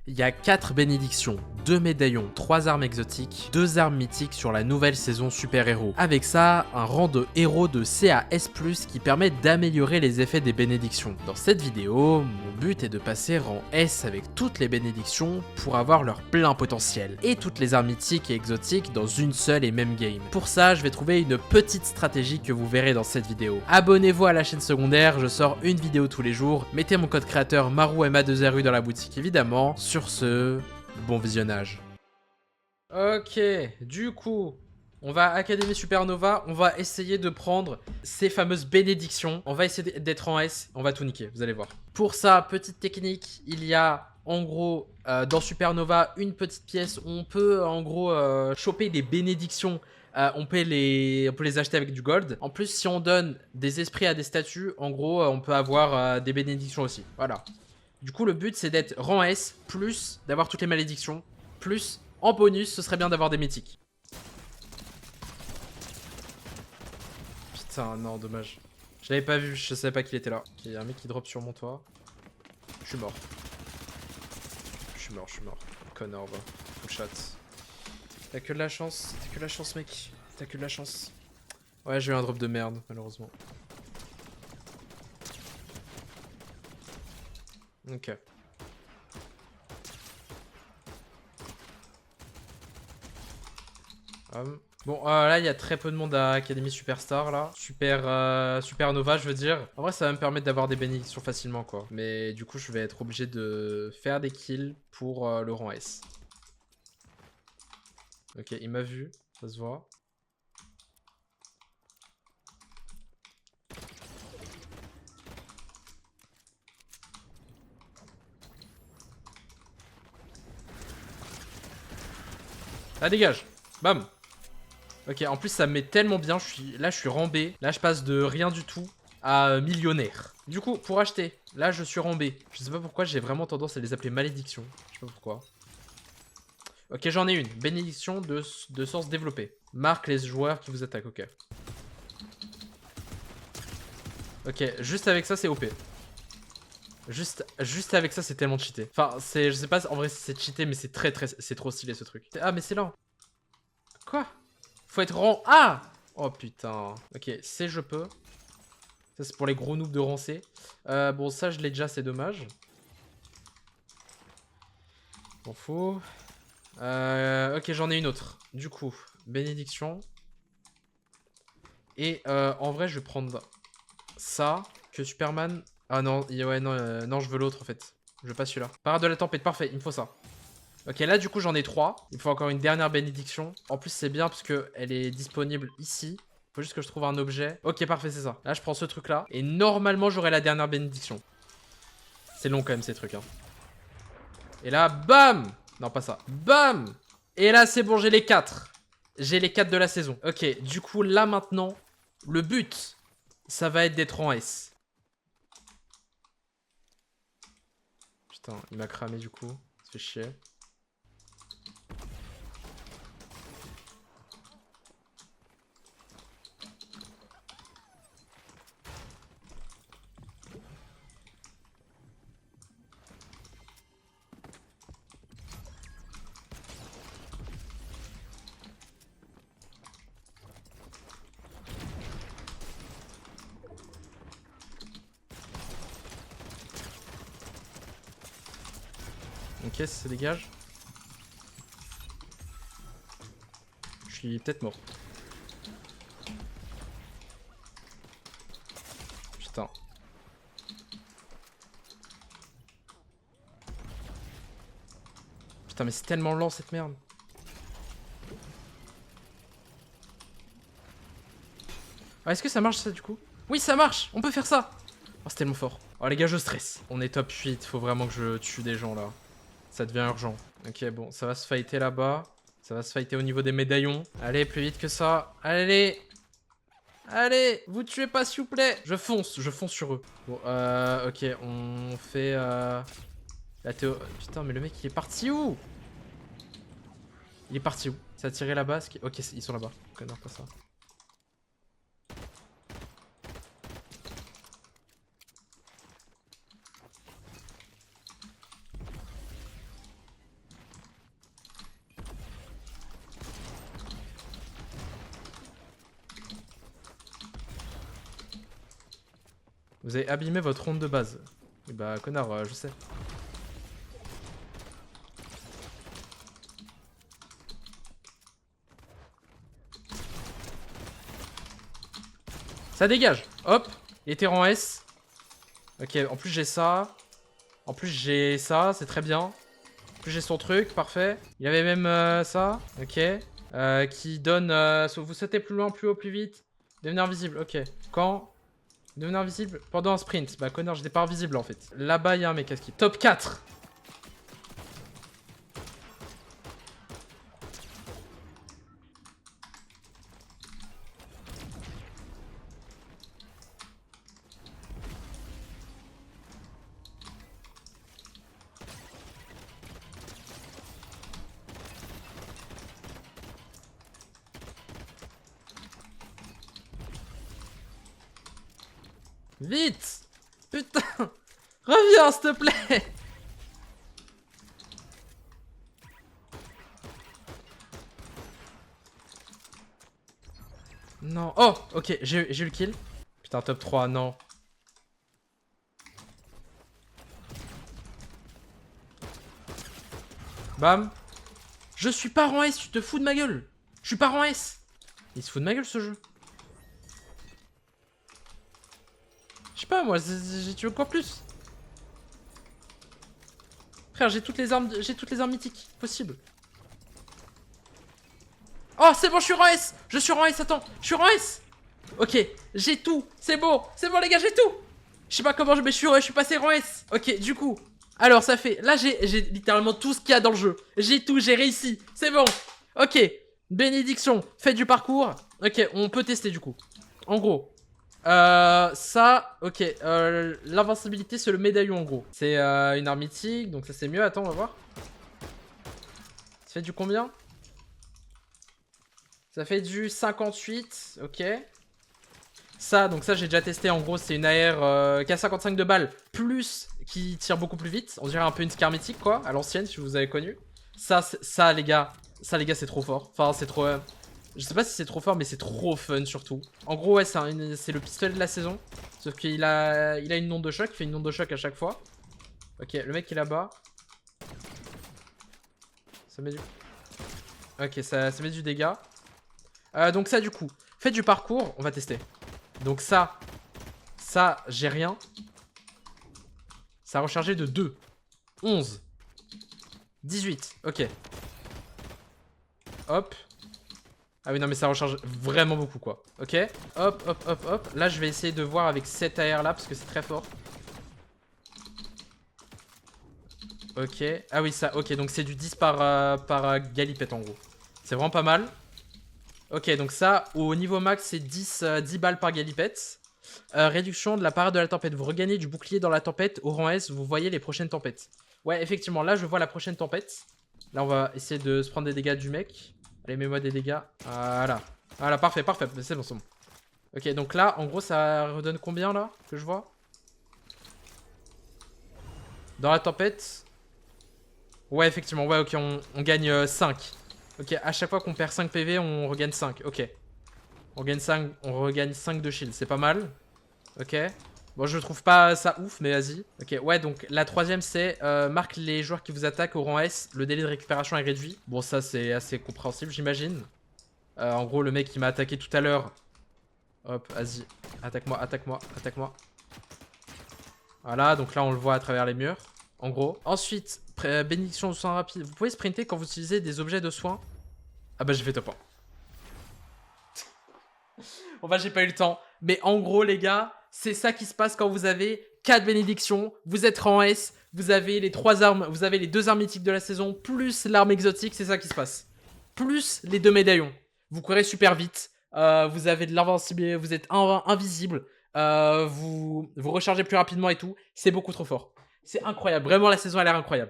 Il y a 4 bénédictions, 2 médaillons, 3 armes exotiques, 2 armes mythiques sur la nouvelle saison super-héros. Avec ça, un rang de héros de C à S+, qui permet d'améliorer les effets des bénédictions. Dans cette vidéo, mon but est de passer rang S avec toutes les bénédictions pour avoir leur plein potentiel, et toutes les armes mythiques et exotiques dans une seule et même game. Pour ça, je vais trouver une petite stratégie que vous verrez dans cette vidéo. Abonnez-vous à la chaîne secondaire, je sors une vidéo tous les jours, mettez mon code créateur MAROUMA2RU dans la boutique évidemment. Sur ce, bon visionnage. Ok, du coup, on va à Académie Supernova, on va essayer de prendre ces fameuses bénédictions. On va essayer d'être en S, on va tout niquer, vous allez voir. Pour ça, petite technique, il y a en gros dans Supernova une petite pièce où on peut en gros choper des bénédictions. On peut les acheter avec du gold. En plus, si on donne des esprits à des statues, en gros, on peut avoir des bénédictions aussi. Voilà. Du coup, le but, c'est d'être rang S, plus d'avoir toutes les malédictions, plus, en bonus, ce serait bien d'avoir des mythiques. Putain, non, dommage. Je l'avais pas vu, je savais pas qu'il était là. Ok, y a un mec qui drop sur mon toit. Je suis mort. Je suis mort. Connard, va. Full shot. T'as que de la chance, mec. T'as que de la chance. Ouais, j'ai eu un drop de merde, malheureusement. Ok. Bon, là, il y a très peu de monde à Académie Superstar, là. Supernova, je veux dire. En vrai, ça va me permettre d'avoir des bénédictions facilement, quoi. Mais du coup, je vais être obligé de faire des kills pour le rang S. Ok, il m'a vu. Ça se voit. Ah, dégage. Bam. Ok, en plus, ça me met tellement bien. Là, je suis rang B. Là, je passe de rien du tout à millionnaire. Du coup, pour acheter, là, je suis rang B. Je sais pas pourquoi, j'ai vraiment tendance à les appeler malédictions. Je sais pas pourquoi. Ok, j'en ai une. Bénédiction de source développée. Marque les joueurs qui vous attaquent, ok. Ok, juste avec ça, c'est OP. Juste avec ça, c'est tellement cheaté. Enfin, je sais pas, en vrai, c'est cheaté, mais c'est c'est trop stylé, ce truc. Ah, mais c'est là. Quoi? Faut être rang A. Oh, putain. Ok, C, je peux. Ça, c'est pour les gros noobs de rang C. Bon, ça, je l'ai déjà, c'est dommage. M'en fout. Ok, j'en ai une autre. Du coup, bénédiction. Et en vrai, je vais prendre ça. Que Superman. Ah non, ouais, non, non, je veux l'autre en fait. Je veux pas celui-là. Parade de la tempête, parfait, il me faut ça. Ok, là du coup j'en ai 3. Il faut encore une dernière bénédiction. En plus, c'est bien parce qu'elle est disponible ici. Faut juste que je trouve un objet. Ok, parfait, c'est ça. Là, je prends ce truc-là. Et normalement, j'aurai la dernière bénédiction. C'est long quand même ces trucs. Hein. Et là, bam! Non, pas ça. Bam! Et là, c'est bon, j'ai les 4. J'ai les 4 de la saison. Ok, du coup, là maintenant, le but, ça va être d'être en S. Putain, il m'a cramé du coup. Ça fait chier. Ok, ça se dégage. Je suis peut-être mort. Putain. Putain, mais c'est tellement lent cette merde. Ah, est-ce que ça marche ça du coup? Oui, ça marche! On peut faire ça! Oh, c'est tellement fort. Oh, les gars, je stresse. On est top 8. Faut vraiment que je tue des gens là. Ça devient urgent. Ok, bon, ça va se fighter là-bas. Ça va se fighter au niveau des médaillons. Allez, plus vite que ça. Allez! Allez! Vous tuez pas, s'il vous plaît! Je fonce sur eux. Bon, ok, on fait la théo. Putain, mais le mec, il est parti où? Il est parti où? Ça a tiré là-bas? Ok, ils sont là-bas. Connard, pas ça. Vous avez abîmé votre ronde de base. Et bah, connard, je sais. Ça dégage. Hop. Il était en S. Ok, en plus j'ai ça. En plus j'ai ça, c'est très bien. En plus j'ai son truc, parfait. Il y avait même ça. Ok. Qui donne... vous sautez plus loin, plus haut, plus vite. Devenez invisible, ok. Quand? Devenez invisible pendant un sprint. Bah connard, j'étais pas invisible en fait. Là-bas, il y a un mec à skip. Top 4. Vite! Putain! Reviens, s'il te plaît! Non. Oh! Ok, j'ai eu le kill. Putain, top 3, non. Bam. Je suis pas rang S, tu te fous de ma gueule. Je suis pas rang S. Il se fout de ma gueule, ce jeu. Je sais pas, moi, tu veux quoi plus? Frère, j'ai toutes les armes mythiques possibles. Oh, c'est bon, je suis rang S. Je suis rang S, attends. Je suis rang S. Ok, j'ai tout. C'est bon les gars, j'ai tout. Je sais pas comment je suis passé rang S. Ok, du coup, alors ça fait... Là, j'ai littéralement tout ce qu'il y a dans le jeu. J'ai tout, j'ai réussi. C'est bon. Ok, bénédiction, faites du parcours. Ok, on peut tester du coup. En gros, ça, ok. L'invincibilité, c'est le médaillon en gros. C'est une arme mythique, donc ça c'est mieux. Attends, on va voir. Ça fait du combien? Ça fait du 58, ok. Ça, donc ça j'ai déjà testé, en gros c'est une AR qui a 55 de balles, plus qui tire beaucoup plus vite. On dirait un peu une Scar mythique quoi, à l'ancienne si vous avez connu. Ça les gars, c'est trop fort. Enfin c'est trop... je sais pas si c'est trop fort mais c'est trop fun surtout. En gros ouais c'est le pistolet de la saison. Sauf qu'il a une onde de choc, il fait une onde de choc à chaque fois. Ok, le mec qui est là-bas. Ça met du... Ok, ça met du dégât. Donc ça du coup, faites du parcours, on va tester. Donc ça, j'ai rien. Ça a rechargé de 2. 11. 18, ok. Hop. Ah oui non mais ça recharge vraiment beaucoup quoi. Ok. Hop, hop, hop, hop. Là je vais essayer de voir avec cette AR là parce que c'est très fort. Ok. Ah oui ça, ok donc c'est du 10 par galipette en gros. C'est vraiment pas mal. Ok, donc ça, au niveau max, c'est 10 balles par galipette. Réduction de la parade de la tempête. Vous regagnez du bouclier dans la tempête. Au rang S, vous voyez les prochaines tempêtes. Ouais, effectivement, là, je vois la prochaine tempête. Là, on va essayer de se prendre des dégâts du mec. Allez, mets-moi des dégâts. Voilà. Voilà, parfait, parfait. C'est bon, c'est bon. Ok, donc là, en gros, ça redonne combien, là, que je vois? Dans la tempête. Ouais, effectivement, ouais, ok, on gagne 5. Ok, à chaque fois qu'on perd 5 PV, on regagne 5. Ok. On regagne 5 de shield, c'est pas mal. Ok. Bon, je trouve pas ça ouf, mais vas-y. Ok, ouais, donc la troisième, c'est marque les joueurs qui vous attaquent au rang S. Le délai de récupération est réduit. Bon, ça, c'est assez compréhensible, j'imagine. En gros, le mec qui m'a attaqué tout à l'heure. Hop, vas-y. Attaque-moi, attaque-moi, attaque-moi. Voilà, donc là, on le voit à travers les murs. En gros. Ensuite, bénédiction de soins rapide. Vous pouvez sprinter quand vous utilisez des objets de soins. Ah bah, j'ai fait top 1. Bon bah j'ai pas eu le temps. Mais en gros les gars, c'est ça qui se passe quand vous avez 4 bénédictions, vous êtes rang S, vous avez les 3 armes, vous avez les 2 armes mythiques de la saison, plus l'arme exotique, c'est ça qui se passe. Plus les 2 médaillons. Vous courez super vite, vous avez de l'invincibilité, vous êtes invisible, vous rechargez plus rapidement et tout. C'est beaucoup trop fort. C'est incroyable, vraiment la saison a l'air incroyable.